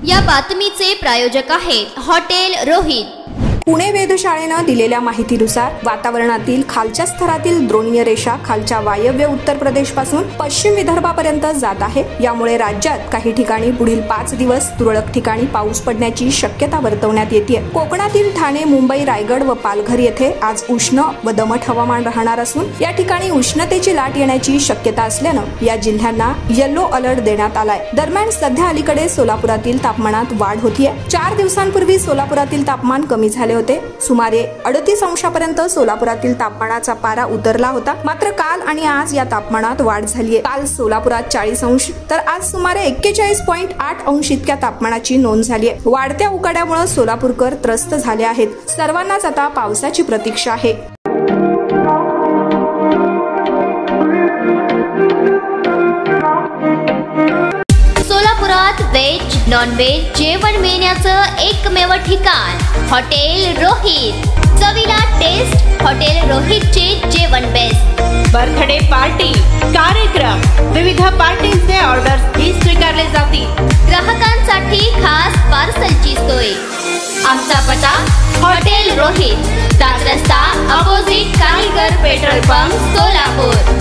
या बातमीचे प्रायोजक आहेत हॉटेल रोहित। पुणे वेधशाळेनं दिलेल्या माहितीनुसार वातावरणातील खालच्या स्तरातील द्रोणीय रेषा खालच्या वायव्य उत्तर प्रदेश पासून पश्चिम विदर्भापर्यंत जात आहे। यामुळे राज्यात काही ठिकाणी पुढील 5 दिवस तुरळक ठिकाणी पाऊस पडण्याची शक्यता वर्तवण्यात येते। कोकणातील ठाणे, मुंबई, रायगड व पालघर येथे आज उष्ण व दमट हवामान राहणार असून या ठिकाणी उष्णतेची लाट येण्याची शक्यता असल्यानं या जिल्ह्यांना येलो अलर्ट देण्यात आलाय। दरम्यान सध्या अलीकडे सोलापुरातील तापमानात वाढ होतीये। 4 दिवसांपूर्वी सोलापुरातील तापमान कमी झाले होते। सुमारे 38 अंशापर्यंत सोलापुरातील तापमानाचा पारा उतरला होता। मात्र काल आणि आज या तापमानात वाढ झाली आहे। काल सोलापुरात 40 अंश तर आज सुमारे 41.8 अंश इतक्या तापमानाची नोंद झाली आहे। वाढत्या उकाड्यामुळे सोलापूरकर त्रस्त झाले आहेत। सर्वांनाच आता पावसाची प्रतीक्षा आहे। सोलापुरात व्हेज नॉन व्हेज जेवण मिळण्याचं एकमेव ठिकाण हॉटेल रोहित। चवीला टेस्ट हॉटेल रोहितचे जेवण बेस्ट। बर्थडे पार्टी, कार्यक्रम, विविध पार्टींचे ऑर्डर्स ही स्वीकारले जातील। ग्राहकांसाठी खास पार्सलची सोय। आमचा पत्ता हॉटेल रोहित, 7 रस्ता अपोजिट कारीगर पेट्रोल पंप, सोलापूर।